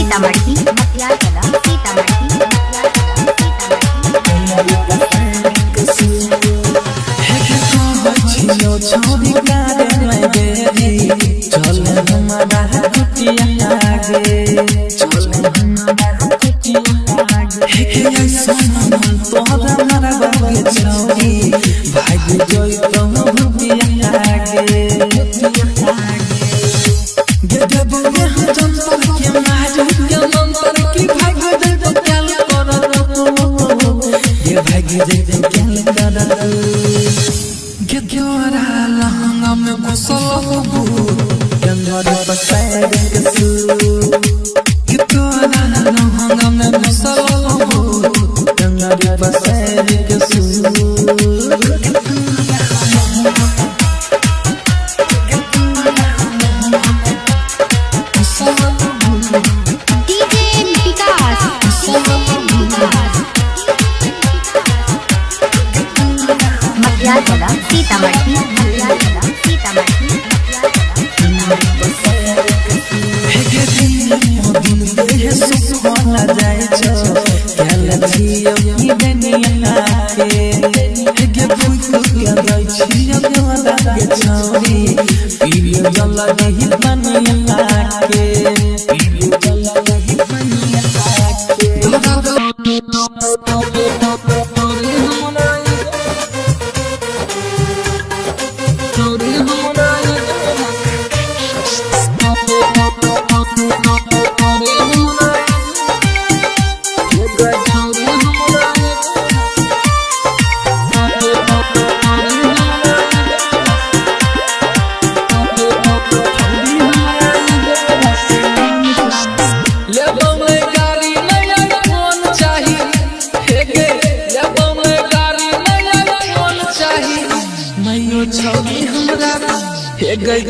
सीतामढ़ी छोड़ी कारे में बेरी चले हमारा कुटिया आगे चले हमारा कुटिया आगे हे ऐसा मन तोहरा हमारा बाबे छोड़ी भाग जोई तो भूपिया आगे गजब में हम जनता के मारू के मंत्र की भाग दे तो क्या करो ये भाग दे तो क्या करो Gyorara lahanga me gusalabu Gyorara pasayad kasu Gyorara lahanga me gusalabu Gyorara pasayad kasu DJ Vikas Sitamarhi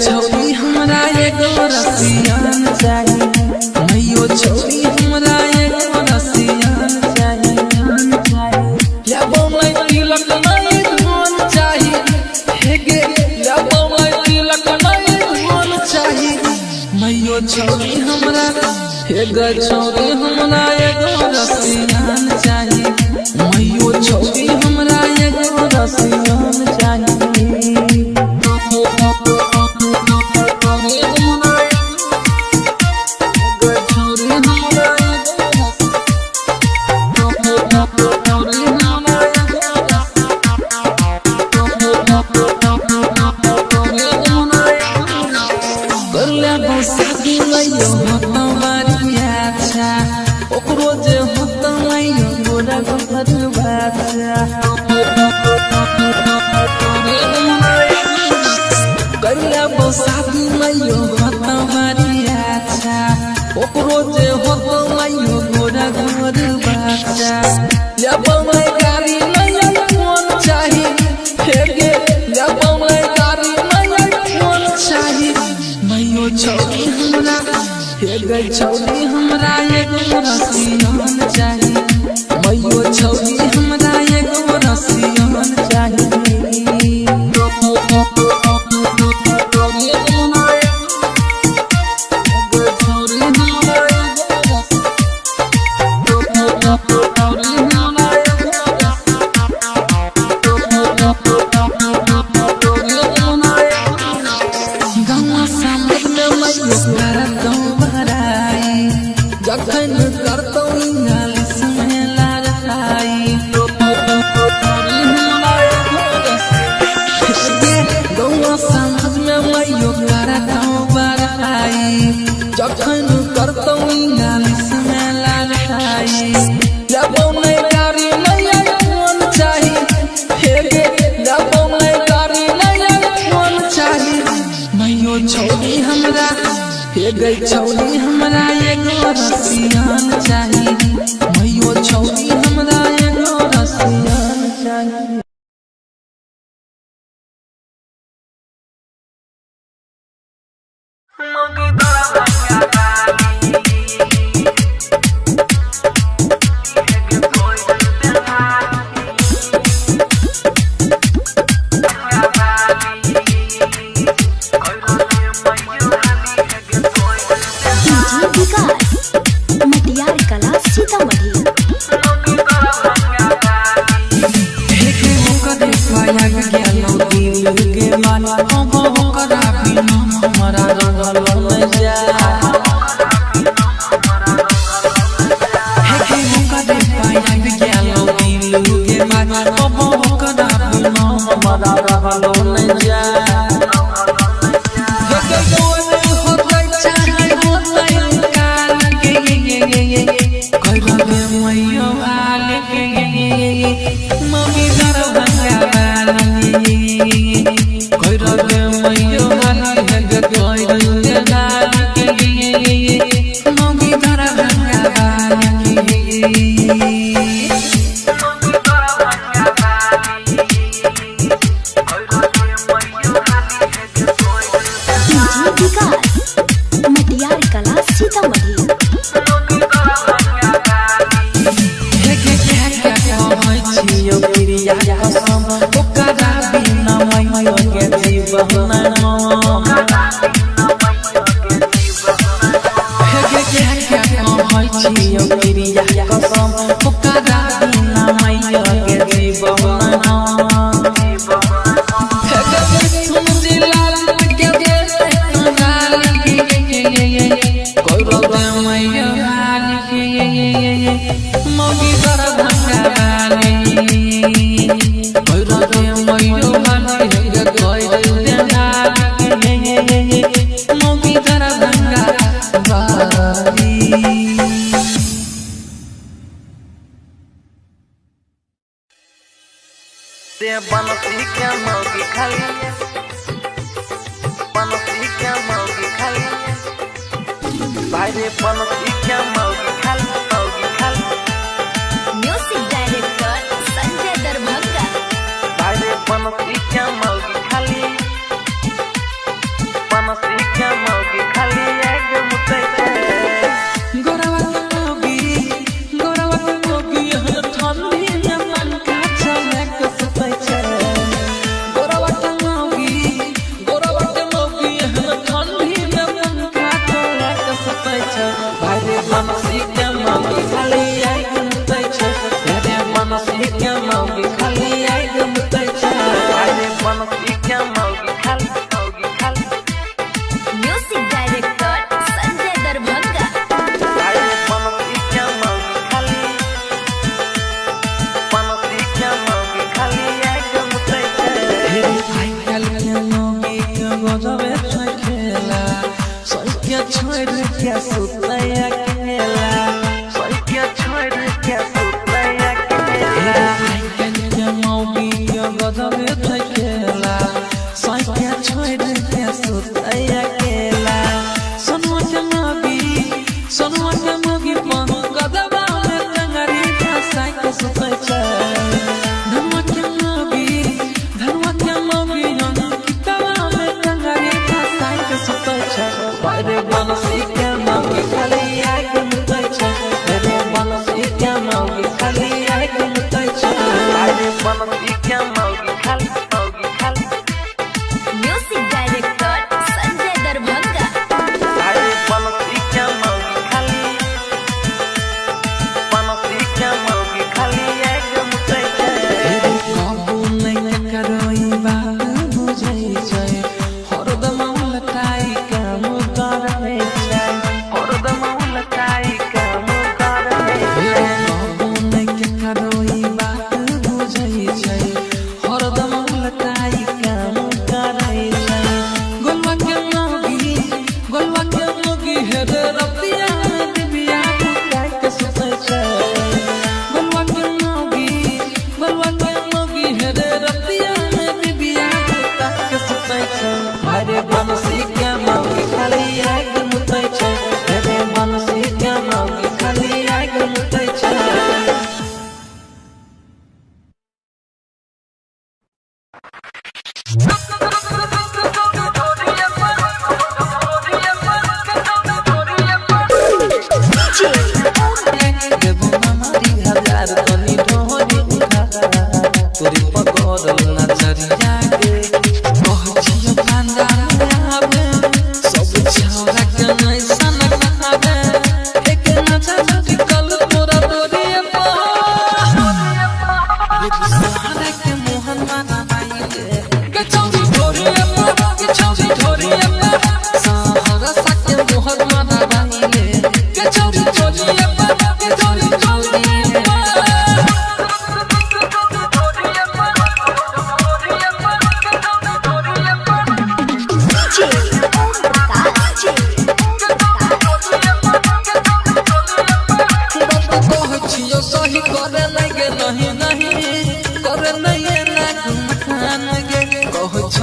छौरी हमरा एगो रसियान चाहिए मैयो छौरी हमरा एगो रसियान चाहिए लेबो मैं तिलक नहीं धन चाहिए हे गे लेबो मैं तिलक नहीं धन चाहिए मैयो छौरी हमरा एगो छौरी हमरा एगो रसियान चाहिए मैयो छौरी हमरा एगो रसियान चाहिए छौरी हमरा एगो रसियान चाहिए मैयो छौरी हमरा एगो रसियान चाहिए छौरी हमरा एगो रसियान चाहिए मैयो छौरी हमरा एगो रसियान चाहिए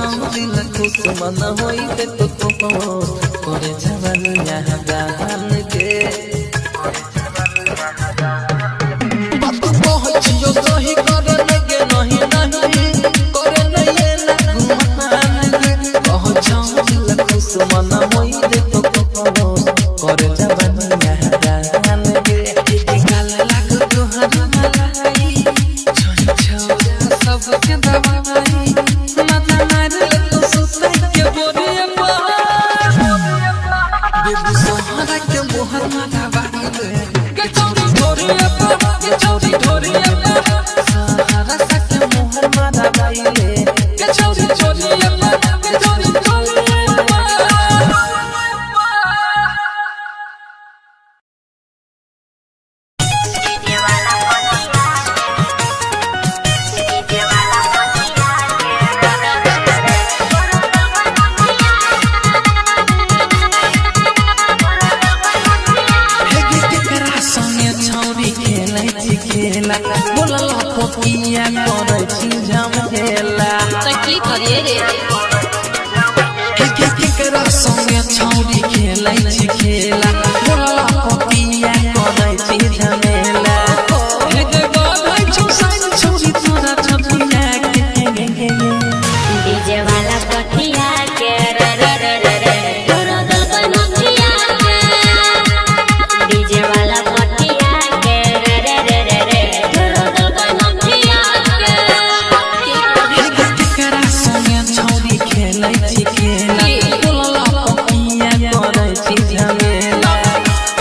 मन होई के तो करे जवानिया गान के बात पहुंचियो सही करे लगे नहीं करे नहीं ना घुमान के पहुंचाऊं दिल खुश मन होई के तो करे जवानिया गान के गाल लाग तोहर मलाई छोड़ छोड़ सब के दवाई माथा मार सोहरा के मोहर माथा बाइले के चौरी ढोरी अपा के चौरी ढोरी अपा सहारा सके मोहर माथा बाइले के चौरी ढोरी अपा के चौरी ढोरी अपा बोलला पोकिया करे छी जम खेला तो की करिए रे केकरा संगे छौरी खेलै छी खेला बोलला पोकिया करे छी झमेला हे जे गाय छौ साइन छौरी तोरा छतिया के डीजे वाला पटिया के रे रे रे रे रे तोरा दल पर नचिया के डीजे वाला पटिया के रे रे रे रे रे तोरा दल पर नचिया के केकरा संगे छौरी खेलै छी खेला बोलला पोकिया करे छी झमेला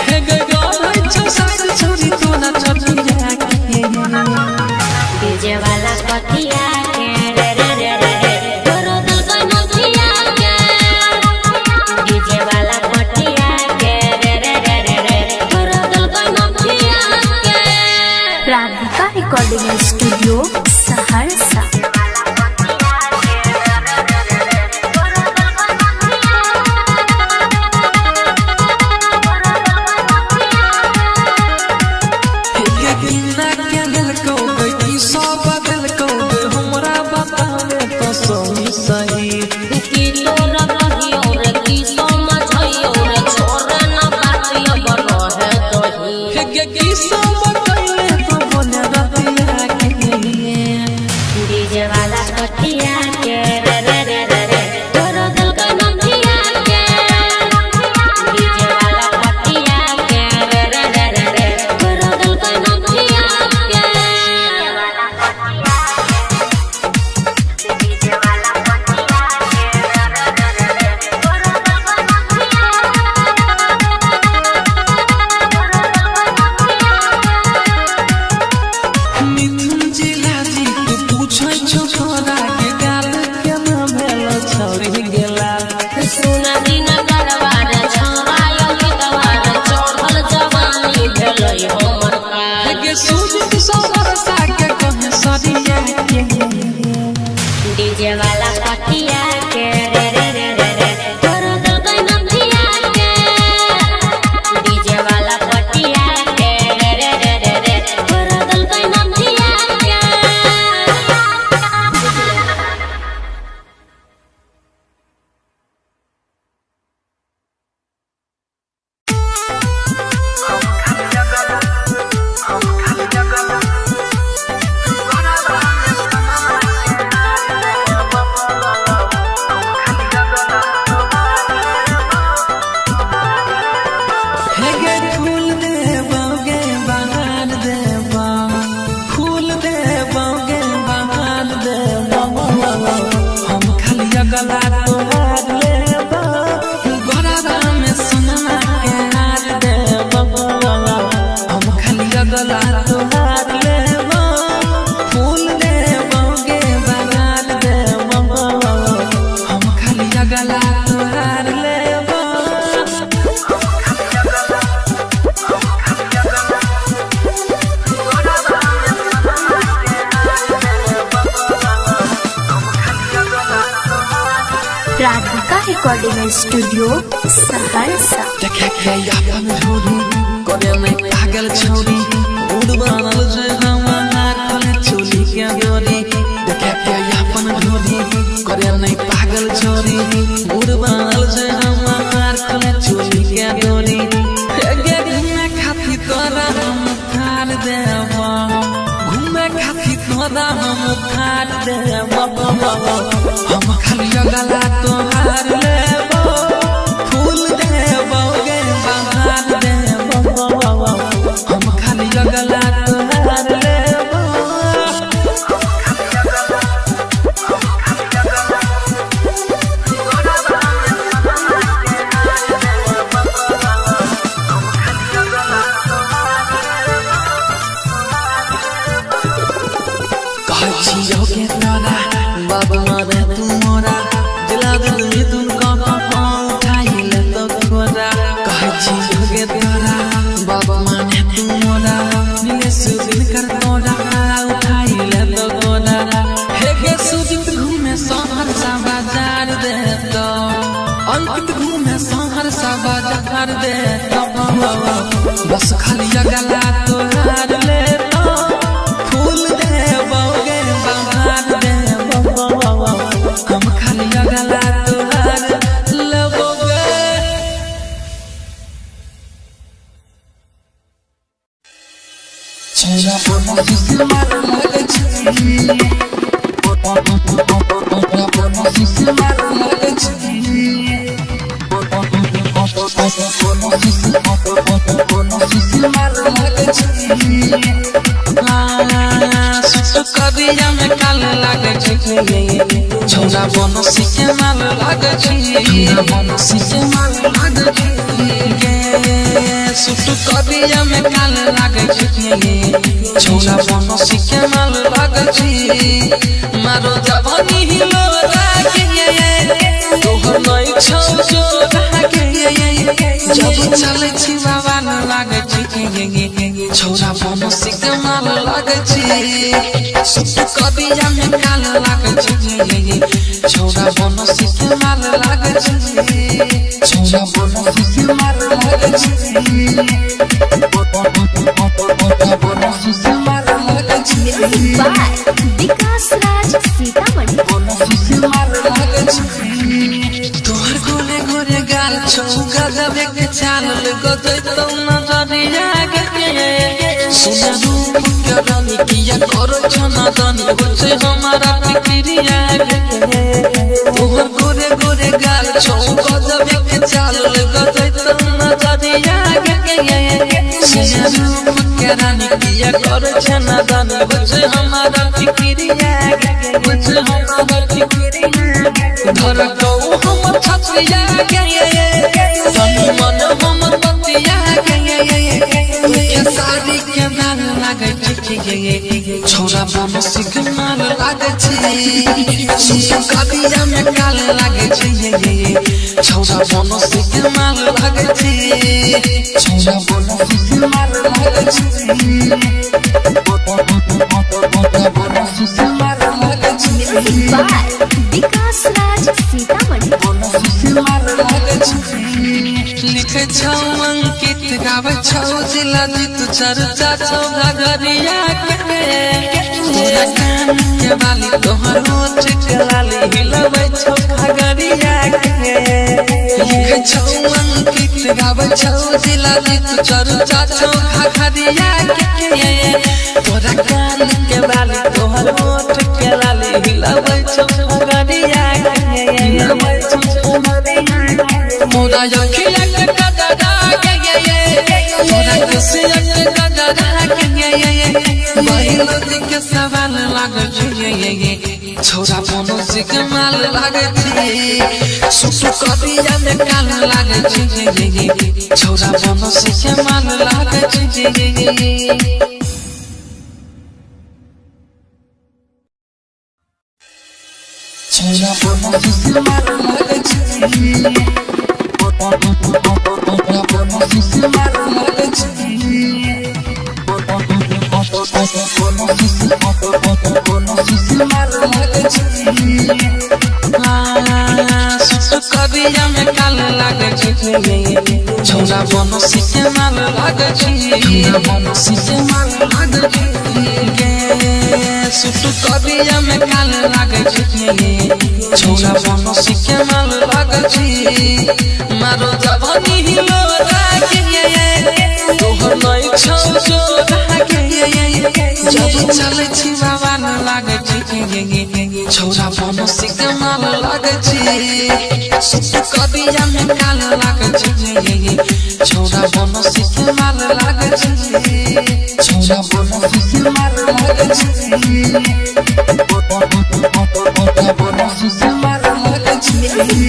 हे गाय छौ साइन छौरी तोरा छतिया के डीजे वाला पटिया के रे रे रे रे रे तोरा दल पर नचिया के डीजे वाला पटिया के रे रे रे रे रे तोरा दल पर नचिया के राधिका रिकॉर्डिंग स्टूडियो सहरसा। बिना के दिल को गई सब दिल को हमरा राधिका रिकॉर्डिंग स्टूडियो सहरसा। देखे के अपन ढोरी करे में पागल छोरी उड़वानल जे हमार खोले चोली के डोरी। देखे के अपन ढोरी करे में पागल छोरी उड़वानल जे हमार खोले चोली के डोरी। गे घूमे खातिर तोरा हम ठार देवा घूमे खातिर तोरा हम ठार देवा हम खाली गला तोहार लेबो फूल देबो गे बहार देबो हम खाली गला तोहार लेबो। कहछियो के तोरा बाबा मारे तू मोरा दिला दिल में तुम उठाई ले तो खोरा। कहछियो के तोरा बाबा माने तू मोरा मिले सुदिन कर तोरा उठाई ले तो खोरा। हे गे सुदिन घूमे शहर सा बाजार दे तो अंकित घूमे शहर सा बाजार दे तो बस खाली गला तोहार ले तो फूल देबो गे बहार देबो हम खाली गला तोहार लेबो गे। छेड़ा बोना किसी मार लगे छी बोना किसी मार लगे छी बोना किसी मार लगे छी। करिया में काल लागे छी छोरा बनसी के माल लागे छी बनसी के माल लागे छी सुट करिया में काल लागे छी छोरा बनसी के माल लागे छी। मारो जवानी हिलो रागे तोहर नहीं छौ जो रागे जब चले छी बाबा न लागे छी छोरा बनसी के माल लागे छी सुट करिया में काल लागे छी छोरा बनसी के माल लागे छी छोरा बनसी के माल लागे छी बनसी के माल लागे छी विकास राज सीतामढ़ी। बनसी के माल लागे छी तोहर गोरे गोरे गाल छौ गजब के चाल गजै तो नजरिया के सुना रूप के रानी किया करो छना दानी होछे हमारा फिक्रिया तोहर गोरे गोरे गाल छौ गजब के चाल गजै तो नजरिया के सुना रूप के रानी किया करो छना दानी होछे हमारा फिक्रिया होछे हमारा फिक्रिया धर को हमर छतिया तनी मन हमर बतिया के साड़ी के माल लागे छी छोरा बनसी के माल लागे छी सुट करिया में काल लागे छी छोरा बनसी के माल लागे छी छोरा बनसी के माल लागे छी बनसी के माल लागे छी विकास राज सीतामढ़ी। बनसी के माल लागे छी लिखे छौ अंकित गावे छौ जिला जीत चर्चा छौ घरिया के तोरा कान के बाली तोहर होठ के लाली हिलबै छौ घरिया के लिखे छौ अंकित गावे छौ जिला जीत चर्चा छौ घरिया के तोरा कान के बाली तोहर होठ के लाली हिलबै छौ घरिया के हिलबै छौ घरिया मोरा अखिया के गजरा तोरा खुशिया के गजरा महिला के सवाल लागे छी छोरा बनसी के माल लागे छी सुट करिया में काल लागे छी छोरा बनसी के माल लागे छी। छोरा बनसी के माल लागे छी बनसी के माल लागे छी बनसी के माल लागे छी करिया में काल लागे छी छोरा बनसी के माल लागे छी बनसी के माल लागे छी गे सुट करिया में काल लागे छी छोरा बनसी के माल लागे छी मारो जवानी हिलो लागे तोहर नई छौ जो लागे जब चले छी बाबा न लागे छी छोरा बनसी के माल लागे छी सुट करिया में काल लागे छी छोरा बनसी के माल लागे छी छोरा बनसी के माल लागे छी बनसी के माल लागे छी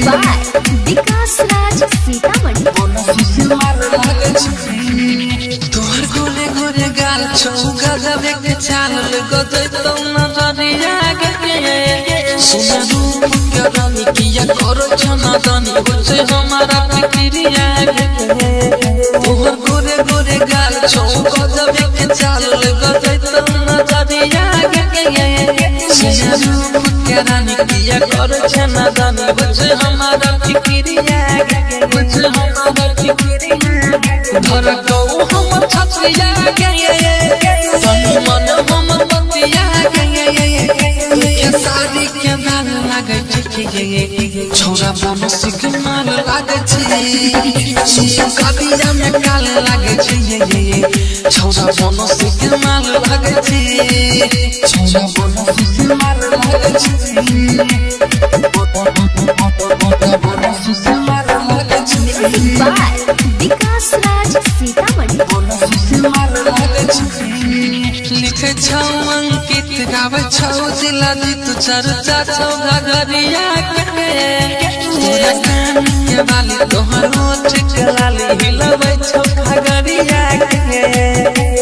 बाय विकास राज सीतामढ़ी बनसी के माल लागे छी तोहर गोरे गोरे गाल छौ गजब के चाल गजै तो नजरिया गे सुना रूप के रानी किया करो छना दानी होछे हमारा फिक्रिया गे तोहर गोरे गोरे गाल छौ गजब के चाल गजै तो नजरिया गे सुना रूप के रानी किया करो छना दानी होछे हमारा फिक्रिया गे होछे हमारा फिक्रिया धर को हमर छछिया गे तनी मन हम बतिया गे सारी के माल लागे छी छोरा बनसी के माल लागे छी सुन करिया में काल लागे छी छोरा बनसी के माल लागे छी छोरा बनसी के माल लागे छी बनसी के माल लागे छी बाय विकास राज सीतामढ़ी बनसी के माल लागे छी लिखे छौ अंकित गावे छौ जिला जीत चर्चा छौ घगरिया के तोरा कान के बाली तोहर ओठ के लाली हिलबै छौ घगरिया के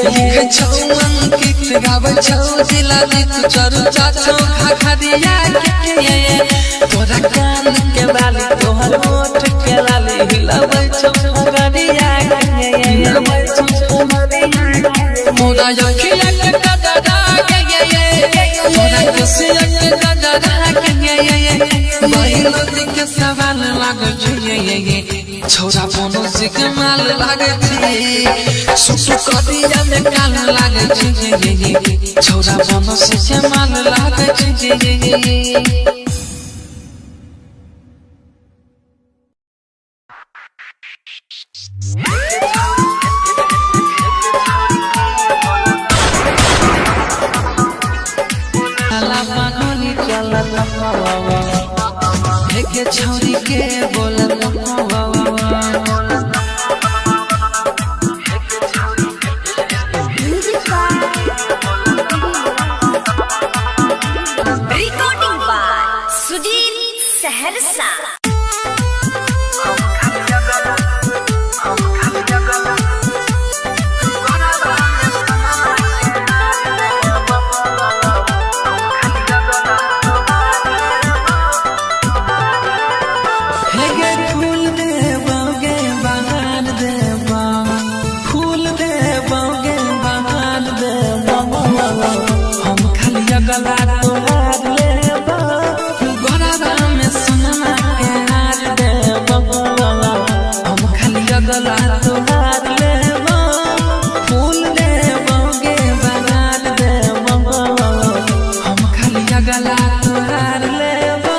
लिखे छौ अंकित गावे छौ जिला जीत चर्चा छौ घगरिया के तोरा कान के बाली तोहर ओठ के लाली हिलबै छौ घगरिया के हिलबै छौ घगरिया मोरा यखिया के गजरा के मोरा कसिया के गजरा के महिला के सवाल लागे छी छोरा बनसी के माल लागे छी सुट करिया में काल लागे छी छोरा बनसी के माल लागे छी के छौरी के बोलत रिकॉर्डिंग बाय सुजीत सहरसा गला तोहार लेबा गोराबा में सोनमा के हार देबा हम खाली गला तोहार लेबा फूल देबा गे बनार देबा हम खाली गला तोहार लेबा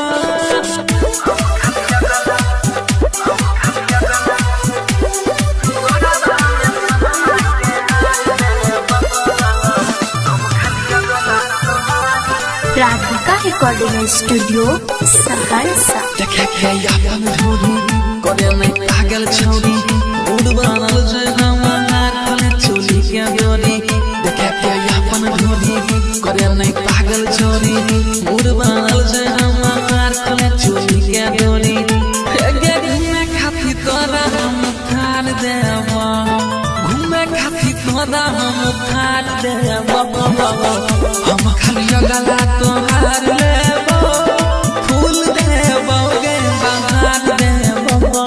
राधिका रिकॉर्डिंग स्टूडियो सहरसा देखे के अपन धोरी करे में पागल छौरी मूड बनल जे हमार खोले चोली के डोरी देखे के अपन धोरी करे में पागल छौरी मूड बनल जे हमार खोले चोली के डोरी गे घूमे खाती तोरा हम थार देबा घूमे खाती तोरा हम थार देबा हम खाली गला तोहार लेबा फूल देबा गे बहार देबा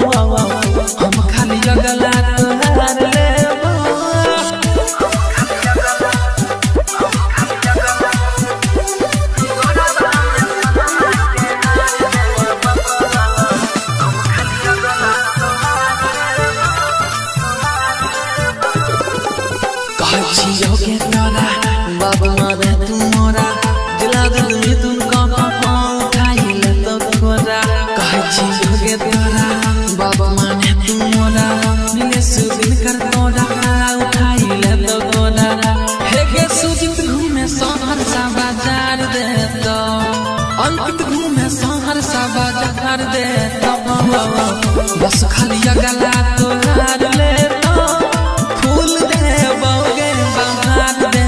हम खाली गला तोहार लेबा बस खाली अगला तोहार ले तो फूल दे बोगे बहार दे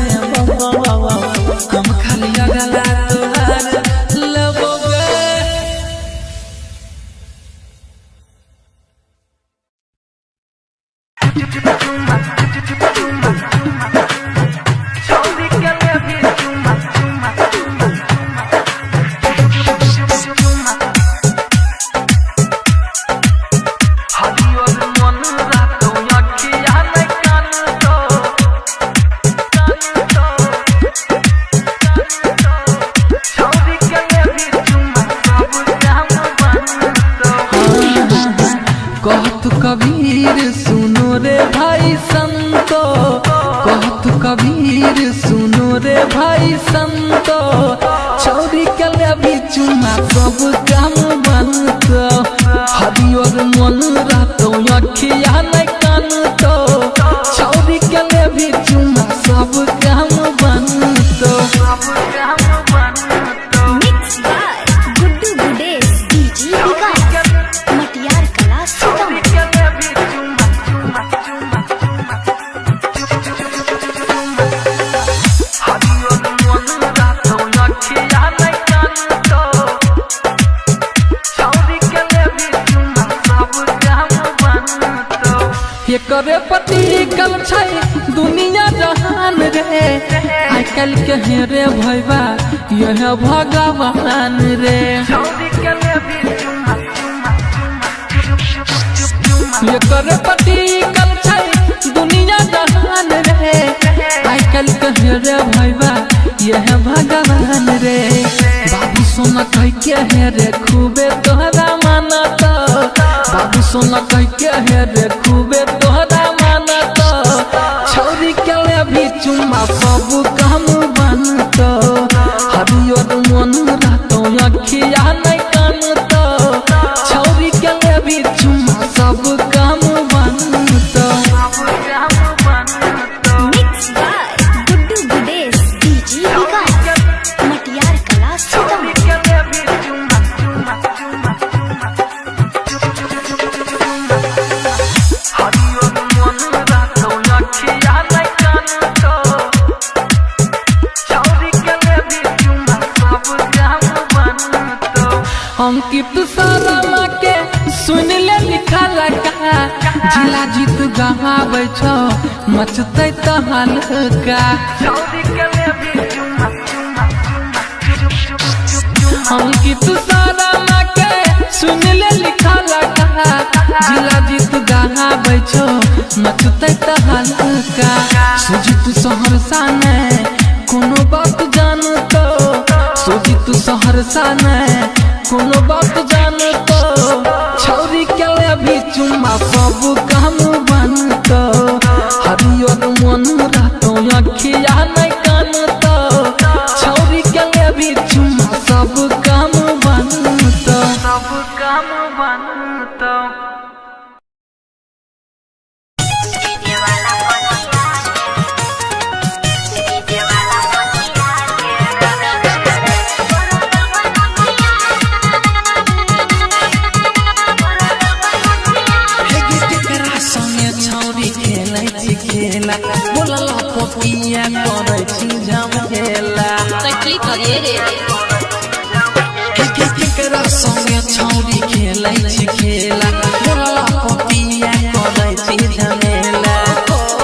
हम खाली अगला तोहार लेबोगे। कहत कबीर सुनो रे भाई संतो, कहत कबीर सुनो रे भाई संतो, छौरी के लेबी चुमा सब काम बनतो, हरियर मन रहतो अखिया नहीं कानतो, छौरी के लेबी चुमा सब काम बनतो। Mix by Guddu Gudesh DJ विकास मटियार कला सीतामढ़ी। ये करे पति कल छै दुनिया जहान रे, आइ कल के हेरे भैया यह भगवान रे। ये करे पति कल छै दुनिया जहान रे, आइ कल के हेरे भैया यह भगवान रे। बाबू सोना कह के हेरे खूबे तोहरा मानत, बाबू सोना कह के हेरे खूबे तोहरा मानत, छौरी के लेबी चुम्मा सब काम बनत, हरियर मन रहतो अखिया नहीं कानत, छौरी के लेबी चुम्मा सब काम बनत। Mix by Guddu Gudesh DJ विकास मटियार कला सीतामढ़ी। अंकित सारा के सुन ले लिखा लगा, जिला जीत गहाबै छौ मचतै तहलका। अंकित सारा के सुन ले लिखा लगा, जिला जीत गहाबै छौ मचतै तहलका। सुजीत सहरसा ने कोनो बात जानतो, सुजीत सहरसा ने कोनो बात जानतो, छौरी के लेबी चुम्मा सब काम बनतो, हरियर मन रहतो अखिया नहीं कानतो, छौरी के लेबी चुम्मा सब काम बनतो, सब काम बनतो। खेला बोलला पपिया करे छी झमेला तकली करिए रे केकरा संगे छौरी खेलै छी खेला, बोलला पपिया करे छी झमेला।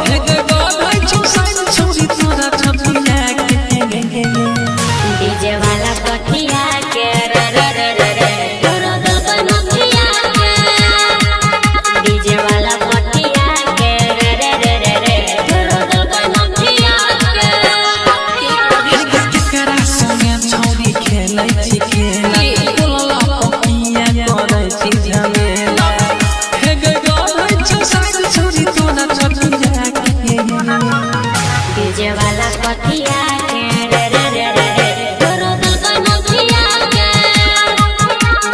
हे गे गाय छी साइन छौरी तोरा छपिया के डीजे वाला कठिया के रे रे रे रे रे तोरा दल कनखिया के, डीजे वाला कठिया के रे रे रे रे रे तोरा दल कनखिया के। केकरा संगे छौरी खेलै छी खेला, बोलला पपिया करे छी झमेला। हे गे गाय छी साइन छौरी तोरा छपिया के, डीजे वाला कठिया के रे रे रे रे रे तोरा दल कनखिया के,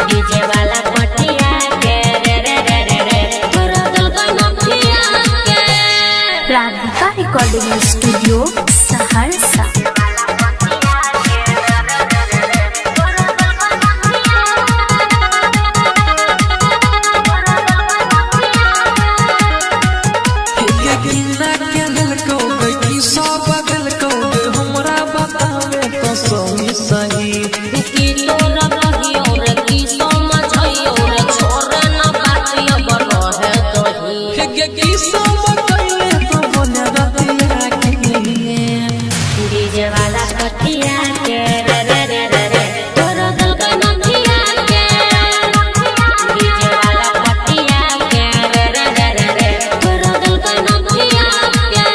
डीजे वाला कठिया के रे रे रे रे रे तोरा दल कनखिया के। Radhika recording studio Saharsa. की तोरा रहियो रे की समझइयो रे छोरे न बातिया बरहे दही के की सब कइले तो बोले रतिया के डीजे वाला कटिया के रे रे रे रे रे तोरा दिल के नथिया के डीजे वाला कटिया के रे रे रे रे रे तोरा दिल के नथिया के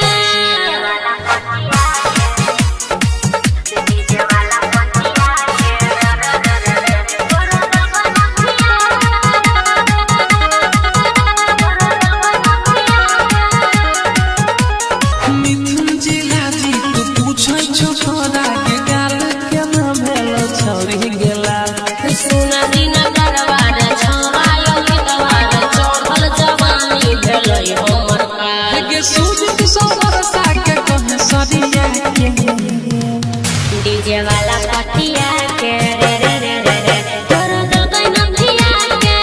डीजे वाला कटिया के रे रे रे रे तोरा दिल के मिथुन जिला जी तू पूछै छो छोरा के गाल के ना भेलो छौरी गेला सुना दिन दरबार छवायो गीतवार चढ़ल जवानी भेलै हमर का के सूझ के सोबर सा के कह सरिया के डीजे वाला कटिया के रे रे रे रे रे तोरा दिल के नथिया के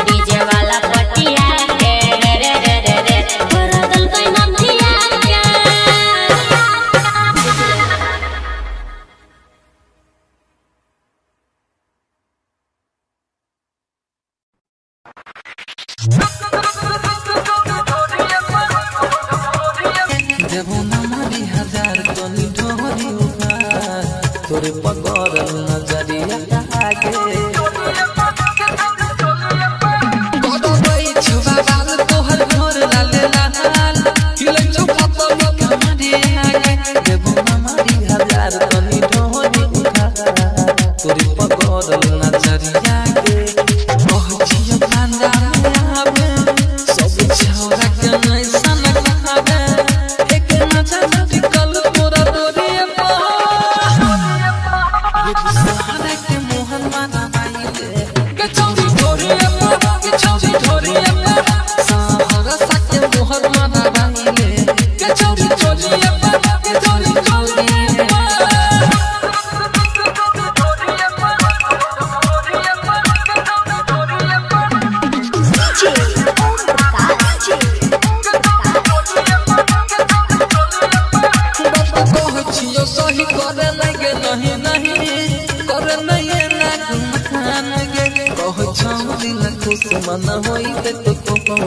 डीजे वाला कटिया के रे रे रे रे रे तोरा दिल के नथिया के देबो ना मारी हजार तनी ढोरी उपार तोरे पगरल नजरिया आगे बदबै छुबा बाल तोहर घर लाले लाल हिलै छो पतल कमारी आगे देबो ना मारी हजार तनी ढोरी उपार तोरे पगरल नजरिया आगे पहुँचियो खानदान में आवे सब छौरा के नहीं सनक आवे एक नजर टिकल तोरा तोरिए सहारा के मोहन माना माइले के चौरी ढोरिए के चौरी ढोरिए सहारा सा के मोहन माना माइले के चौरी ढोरिए के चौरी ढोरिए कहछियो सही करे लगे नहीं नहीं करे नहीं ना गुमान गे कहछौ दिल खुश मन होई ते तो को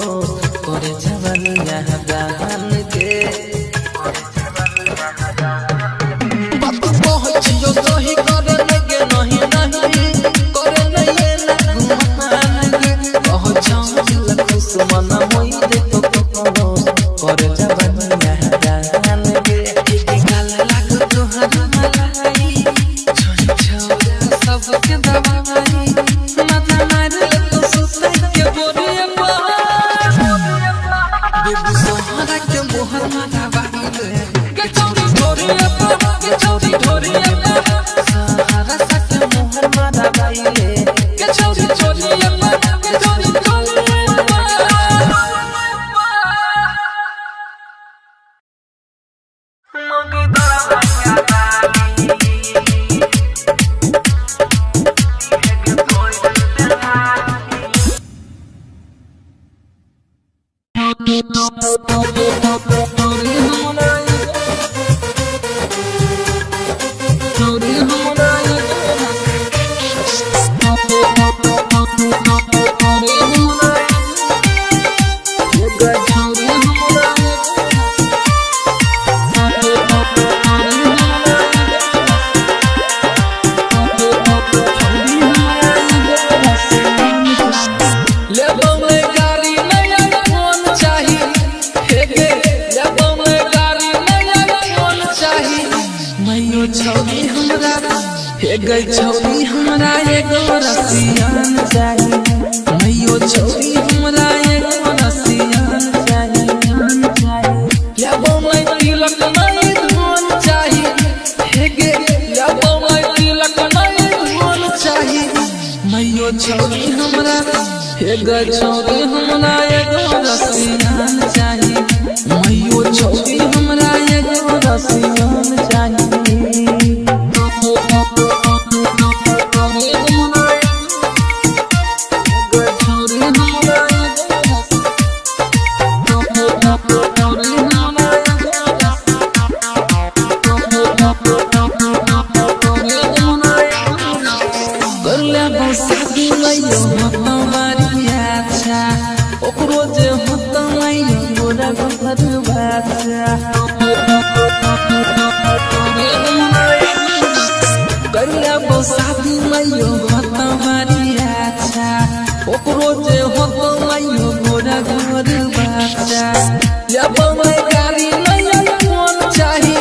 करे जवानी यहाँ गान गे कहछियो सही करे लगे नहीं नहीं करे नहीं ना गुमान गे कहछौ दिल खुश मन होई ते तो को करे जवानी यहाँ गान गे गाल लाग तोहर मलाई छोरी छौरा सबके दबाई माथा मारे तो सुतै के बोरे बेबी सोहरा के मोहर माथा बाइले के चौरी ढोरी के चौरी ढोरी सहारा सा के मोहर माथा बाइले के चौरी ढोरी के चौरी ढोरी गई छौरी हमरा एगो रसियान चाही मैयो छौरी हमरा एगो रसियान चाही लेबो मैं तिलक नहीं धन चाही हे गे लेबो मैं तिलक नहीं धन चाही मैयो छौरी हमरा एगो छौरी हमरा एगो रसियान चाही मैयो छौरी हमरा एगो रसियान चाही शादी लइयो हमारी आछा ओकरो जे होत लइयो गोरा घर बाछा गैया बो शादी लइयो हमारी आछा ओकरो जे होत लइयो गोरा घर बाछा या बमै गाड़ी लइयो कोन चाही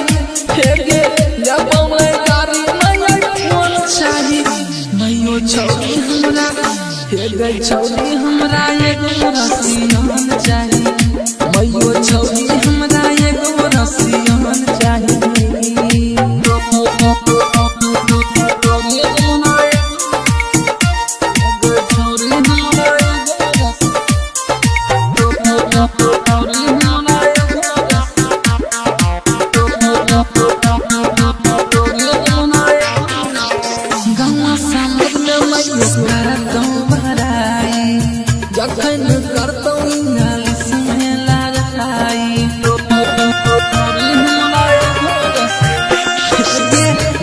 हेगे या बमै गाड़ी लइयो कोन चाही नयो छौरी हमरा हे गई छौरी हमरा एगो रसियन चाही मयो छौरी हमरा एगो रसियन चाही जखन करतौ इंग्लिश में लड़ाई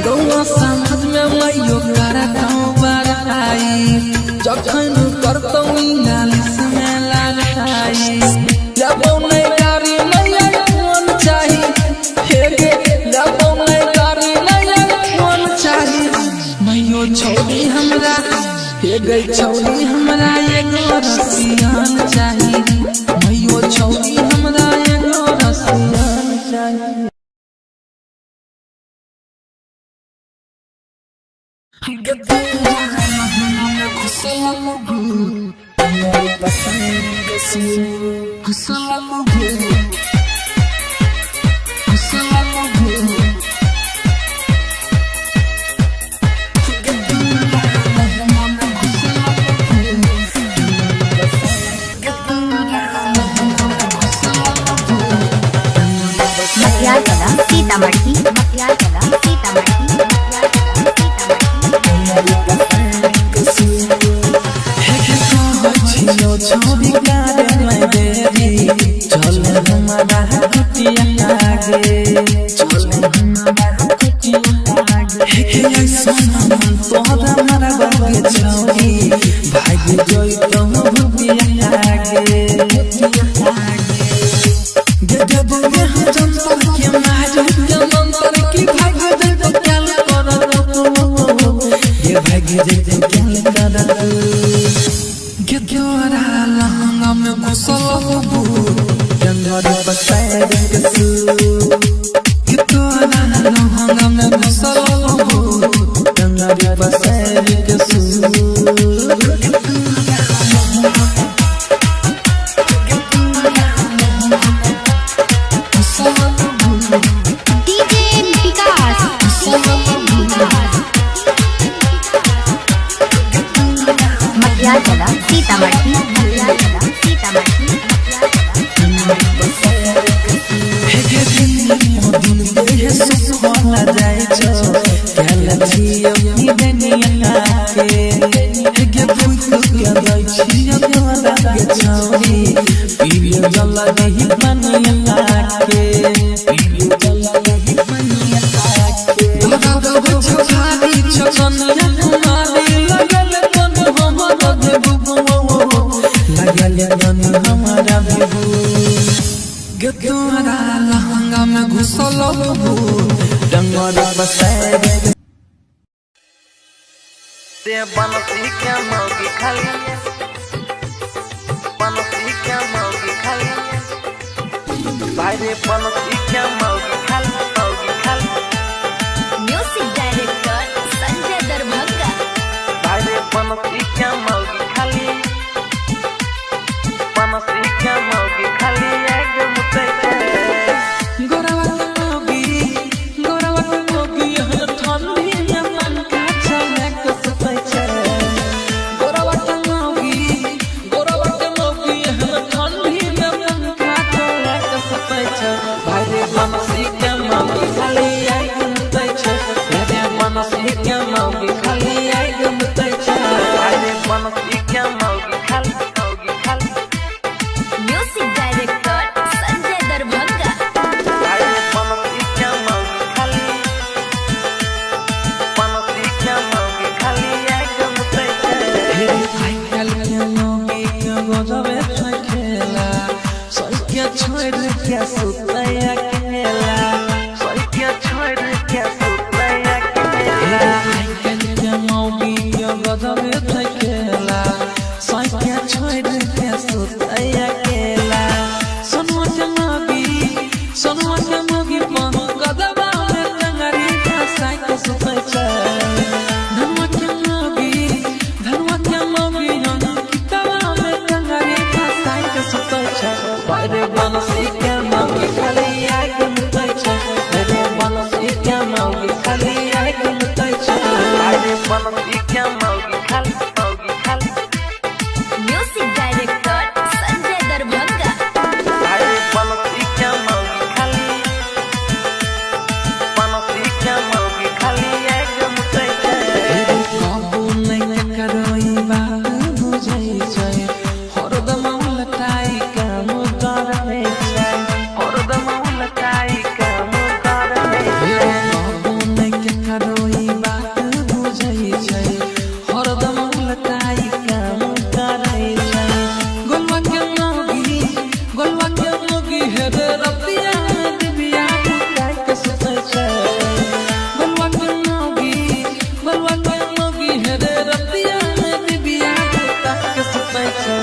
गौवा समाज में मइयो करतौ बड़ाई जखन करतौ इंग्लिश में लड़ाई जबो नहीं गाड़ी नहीं कोन चाही हेगे जबो नहीं गाड़ी नहीं कोन चाही मइयो छौरी हमरा हे गई छौरी हमरा एगो रसियन चाही मइयो छौरी हमरा एगो रसियन चाही मटियार कला सीतामढ़ी मटियार कला सीतामढ़ी मटियार कला छियो छौरी गारे में देरी चल हमारा कुटिया आगे चल हमारा कुटिया आगे हे ऐसा मन तोहरा मरा बागे छौरी भाग जोई तो भुतिया आगे गजब यहाँ जनता के मारू जनतर की भाग दे तो क्या करो ये भाग दे तो क्या करो गजोरा लहंगा में घुसल बबू गंगारी बसाए कसू गजोरा लहंगा में घुसल बबू गंगारी बसाए कसू डीजे विकास मटियार कला सीतामढ़ी मटियार कला सीतामढ़ी हेगे दिन देह सुखला जाय छो कल छियो निदनिया के हेगे भूख के दै छियो तोरा के छौरी पीरियो जला दही बनिया के पीरियो जला दही बनिया के दादा गो छाड़ी छकनिया कुमारी लगल तन हमरा देबू लगल तन हमरा देबू गतोरा लहंगा में घुसल बबू डंगर बसाए ते बनसी क्या मौगी खाली बनसी क्या मौगी खाली भाई रे बनसी क्या मौगी खाली म्यूजिक डायरेक्टर संजय दरभंगा भाई रे बनसी क्या मौगी खाली बनसी क्या मौगी खाली एक मुते गोरवा के मोगी यहाँ ठंडी में मन का चमक सपै छै गोरवा के मोगी यहाँ ठंडी में मन का चमक सपै छै भाई रे बनसी के मोगी खाली एक मुते छै रे बनसी के मोगी खाली एक मुते छै भाई रे बनसी क्या मौगी खाली म्यूजिक डायरेक्टर संजय दरभंगा भाई रे बनसी क्या मौगी खाली बनसी क्या मौगी खाली एक मुते के सुतैया केला सैया छोड़ के सुतैया केला आइकन के मौगी के गजबे थकेला सैया छोड़ के सुतैया केला सोनुआ के मौगी पन गदबा में टंगरी फंसाई के सुतै छै धनुआ के मौगी किताबा में टंगरी फंसाई के सुतै छै रे बनसी के मौगी खाली आग मुतै छै रे बनसी के मौगी खाली आग मुतै छै अरे बनसी के मौगी खाली म्यूजिक डायरेक्टर संजय दरभंगा। अरे बनसी के मौगी खाली आग मुतै छै कबू नहीं करई बात बुझै छै हरदम लटाई काम करबै छै हरदम लटाई काम करबै कबू नहीं करई बात बुझै छै हरदम लटाई काम करै छै गोलवा के मौगी हेरे रतिया दिबिया बुताई के सुतै छै गोलवा के मौगी हेरे रतिया दिबिया बुताई के सुतै छै